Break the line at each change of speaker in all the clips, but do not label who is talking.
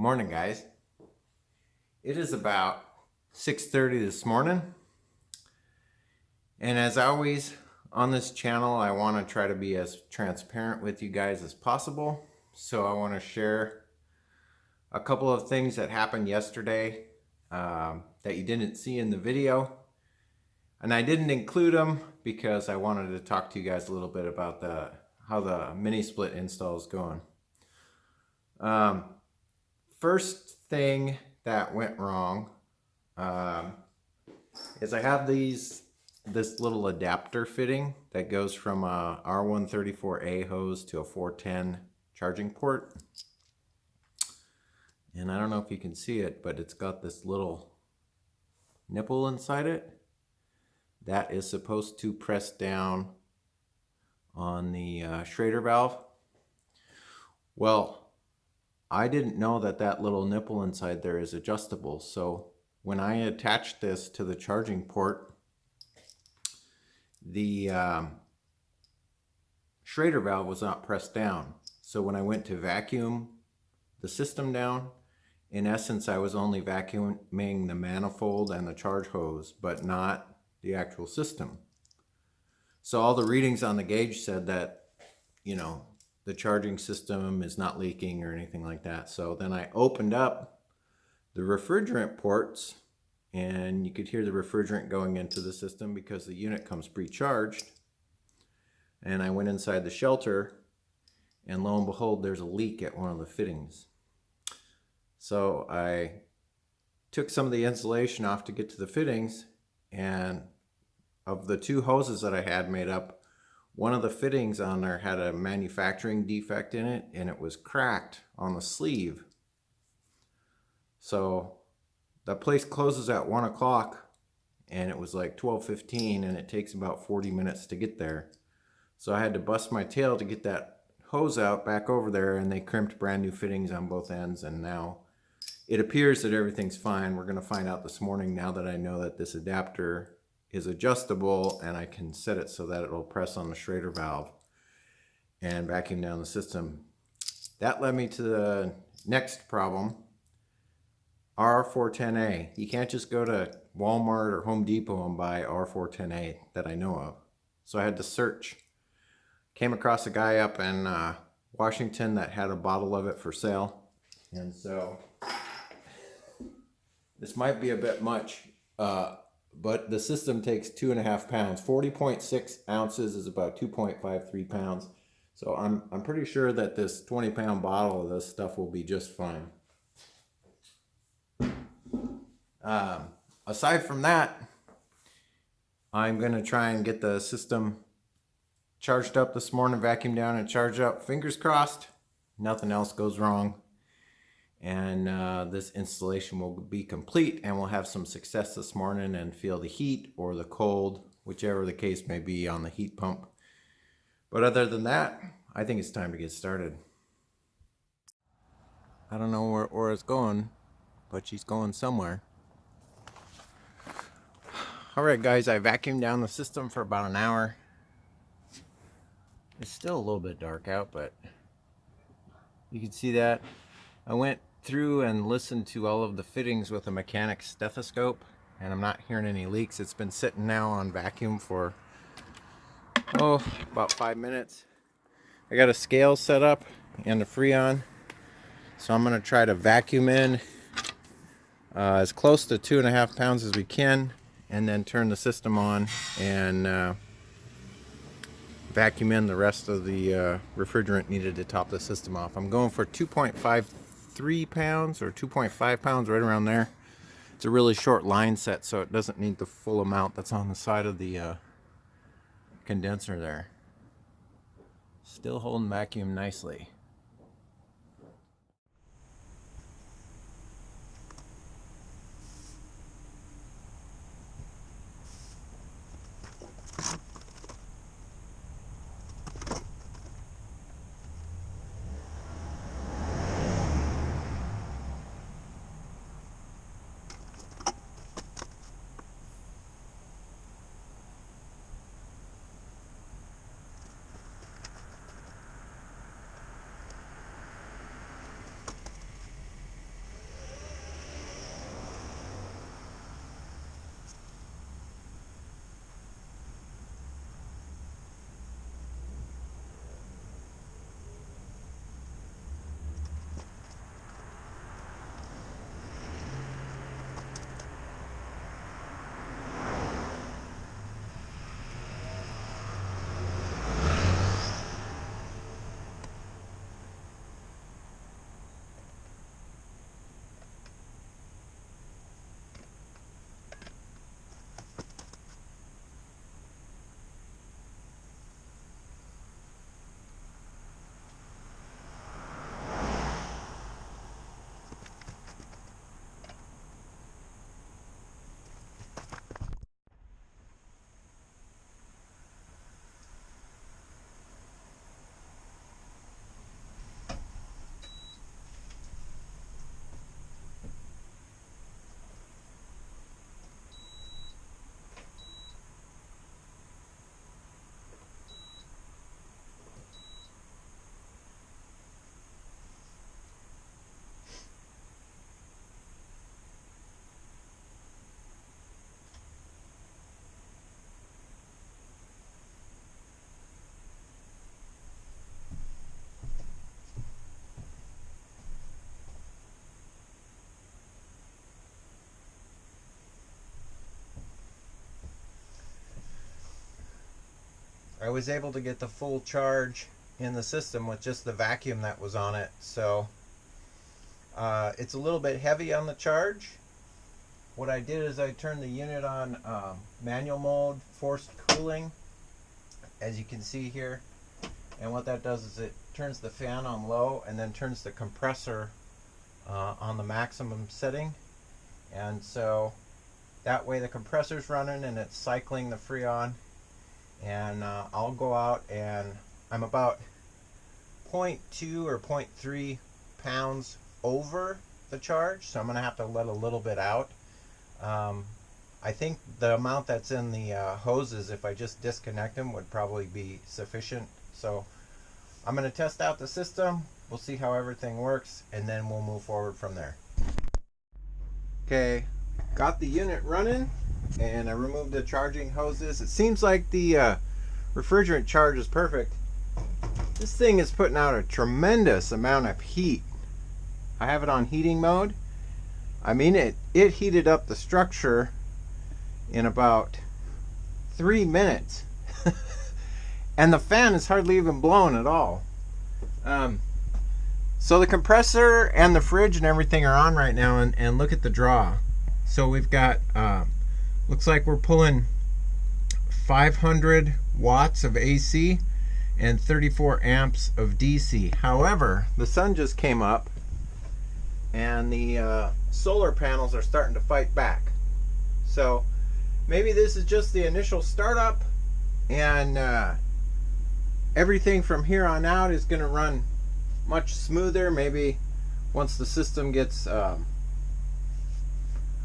morning, guys. It is about 6:30 this morning, and as always on this channel, I want to try to be as transparent with you guys as possible. So I want to share a couple of things that happened yesterday that you didn't see in the video, and I didn't include them because I wanted to talk to you guys a little bit about how the mini split install is going. First thing that went wrong is I have this little adapter fitting that goes from a R134A hose to a 410 charging port. And I don't know if you can see it, but it's got this little nipple inside it that is supposed to press down on the Schrader valve. Well, I didn't know that little nipple inside there is adjustable. So when I attached this to the charging port, the Schrader valve was not pressed down. So when I went to vacuum the system down, in essence, I was only vacuuming the manifold and the charge hose, but not the actual system. So all the readings on the gauge said that, the charging system is not leaking or anything like that. So then I opened up the refrigerant ports, and you could hear the refrigerant going into the system because the unit comes pre-charged. And I went inside the shelter, and lo and behold, there's a leak at one of the fittings. So I took some of the insulation off to get to the fittings, and of the two hoses that I had made up, one of the fittings on there had a manufacturing defect in it, and it was cracked on the sleeve. So the place closes at 1 o'clock, and it was like 12:15, and it takes about 40 minutes to get there. So I had to bust my tail to get that hose out back over there, and they crimped brand new fittings on both ends, and now it appears that everything's fine. We're going to find out this morning, now that I know that this adapter is adjustable and I can set it so that it'll press on the Schrader valve and vacuum down the system. That led me to the next problem, R410A. You can't just go to Walmart or Home Depot and buy R410A that I know of. So I had to search. Came across a guy up in Washington that had a bottle of it for sale. And so this might be a bit much, but the system takes 2.5 pounds. 40.6 ounces is about 2.53 pounds. So I'm pretty sure that this 20-pound bottle of this stuff will be just fine. Aside from that, I'm going to try and get the system charged up this morning, vacuum down and charged up. Fingers crossed, nothing else goes wrong. And this installation will be complete, and we'll have some success this morning and feel the heat or the cold, whichever the case may be, on the heat pump. But other than that, I think it's time to get started. I don't know where Aura's going, but she's going somewhere. Alright guys, I vacuumed down the system for about an hour. It's still a little bit dark out, but you can see that. I went through and listened to all of the fittings with a mechanic's stethoscope, and I'm not hearing any leaks. It's been sitting now on vacuum for about 5 minutes. I got a scale set up and a Freon, so I'm going to try to vacuum in as close to 2.5 pounds as we can, and then turn the system on and vacuum in the rest of the refrigerant needed to top the system off. I'm going for 2.53 pounds or 2.5 pounds, right around there. It's a really short line set, so it doesn't need the full amount that's on the side of the condenser there. Still holding vacuum nicely. I was able to get the full charge in the system with just the vacuum that was on it. So it's a little bit heavy on the charge. What I did is I turned the unit on manual mode, forced cooling, as you can see here. And what that does is it turns the fan on low and then turns the compressor on the maximum setting. And so that way the compressor's running and it's cycling the Freon. And I'll go out and I'm about 0.2 or 0.3 pounds over the charge, so I'm going to have to let a little bit out. I think the amount that's in the hoses, if I just disconnect them, would probably be sufficient. So I'm going to test out the system, we'll see how everything works, and then we'll move forward from there. Okay, got the unit running and I removed the charging hoses. It seems like the refrigerant charge is perfect. This thing is putting out a tremendous amount of heat. I have it on heating mode. I mean, it heated up the structure in about 3 minutes. And the fan is hardly even blowing at all. So the compressor and the fridge and everything are on right now, and look at the draw. So we've got, looks like we're pulling 500 watts of AC and 34 amps of DC. However, the sun just came up and the solar panels are starting to fight back. So maybe this is just the initial startup, and everything from here on out is going to run much smoother. Maybe once the system gets, I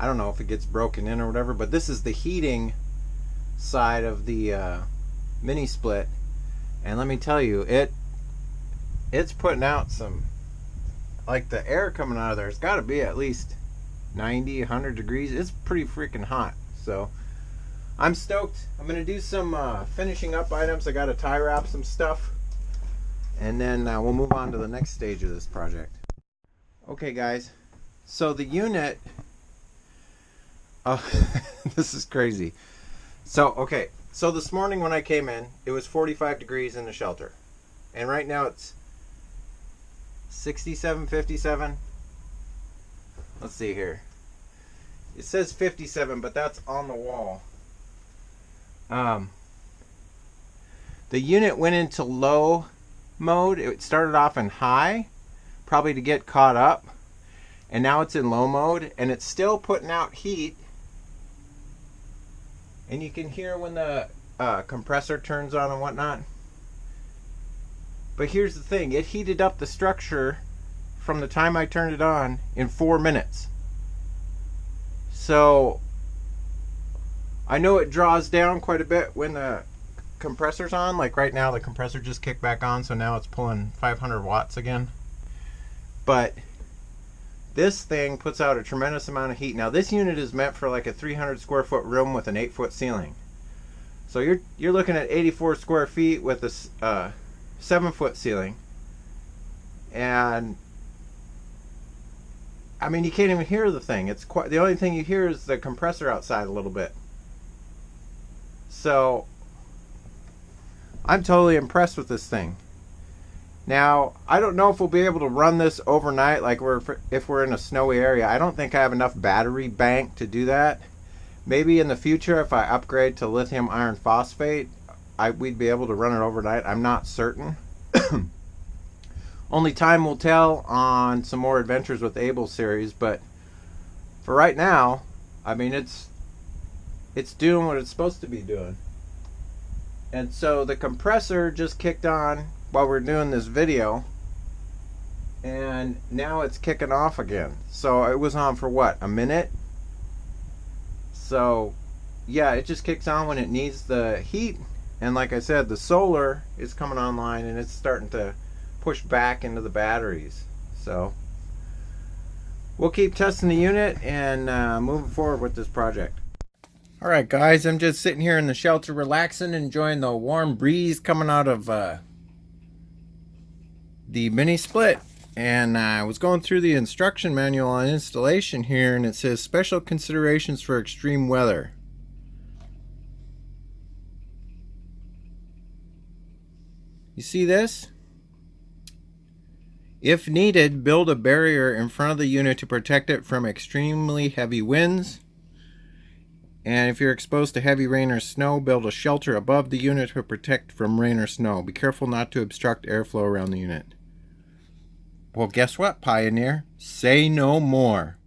don't know if it gets broken in or whatever, but this is the heating side of the mini split, and let me tell you, it's putting out some, like the air coming out of there, it's got to be at least 90, 100 degrees. It's pretty freaking hot. So I'm stoked. I'm gonna do some finishing up items. I gotta tie wrap some stuff, and then we'll move on to the next stage of this project. Okay guys, so the unit, this is crazy. So okay, so this morning when I came in, it was 45 degrees in the shelter, and right now it's 67, 57. Let's see here. It says 57, but that's on the wall. The unit went into low mode. It started off in high, probably to get caught up, and now it's in low mode, and it's still putting out heat. And you can hear when the compressor turns on and whatnot. But here's the thing, it heated up the structure from the time I turned it on in 4 minutes. So I know it draws down quite a bit when the compressor's on. Like right now the compressor just kicked back on, so now it's pulling 500 watts again. But this thing puts out a tremendous amount of heat. Now this unit is meant for like a 300 square foot room with an 8-foot ceiling. So you're looking at 84 square feet with a 7-foot ceiling, and I mean, you can't even hear the thing. It's quite, the only thing you hear is the compressor outside a little bit. So I'm totally impressed with this thing. Now I don't know if we'll be able to run this overnight, like if we're in a snowy area. I don't think I have enough battery bank to do that. Maybe in the future, if I upgrade to lithium iron phosphate, we'd be able to run it overnight. I'm not certain. Only time will tell on some more adventures with Abel series, but for right now, I mean, it's doing what it's supposed to be doing. And so the compressor just kicked on while we're doing this video, and now it's kicking off again. So it was on for what, a minute? So yeah, it just kicks on when it needs the heat. And like I said, the solar is coming online and it's starting to push back into the batteries. So we'll keep testing the unit and moving forward with this project. Alright guys, I'm just sitting here in the shelter relaxing, enjoying the warm breeze coming out of the mini split. And I was going through the instruction manual on installation here, and it says special considerations for extreme weather. You see this? If needed, build a barrier in front of the unit to protect it from extremely heavy winds. And if you're exposed to heavy rain or snow, build a shelter above the unit to protect from rain or snow. Be careful not to obstruct airflow around the unit. Well, guess what, Pioneer? Say no more.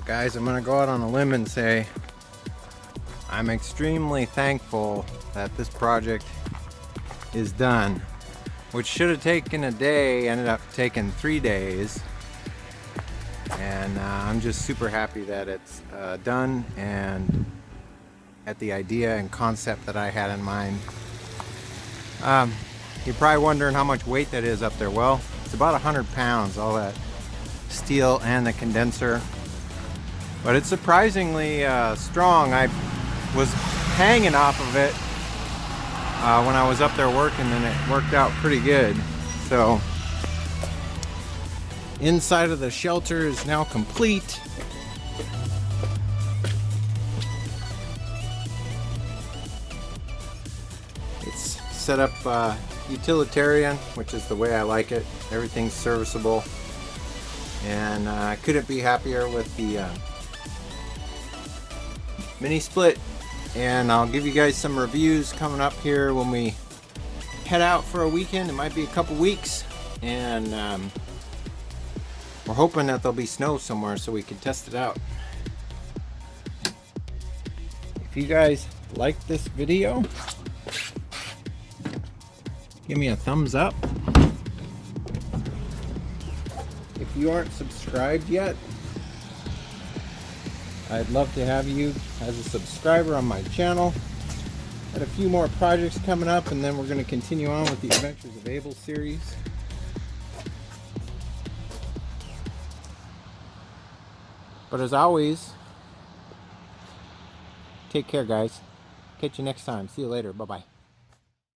Guys, I'm gonna go out on a limb and say I'm extremely thankful that this project is done, which should have taken a day, ended up taking 3 days. And I'm just super happy that it's done and at the idea and concept that I had in mind. You're probably wondering how much weight that is up there. Well, it's about 100 pounds, all that steel and the condenser. But it's surprisingly strong. I was hanging off of it when I was up there working, and it worked out pretty good. So, inside of the shelter is now complete. It's set up utilitarian, which is the way I like it. Everything's serviceable, and I couldn't be happier with the mini split. And I'll give you guys some reviews coming up here when we head out for a weekend. It might be a couple weeks, and we're hoping that there'll be snow somewhere so we can test it out. If you guys like this video, give me a thumbs up. If you aren't subscribed yet, I'd love to have you as a subscriber on my channel. Got a few more projects coming up, and then we're going to continue on with the Adventures of Abel series. But as always, take care, guys. Catch you next time. See you later. Bye-bye.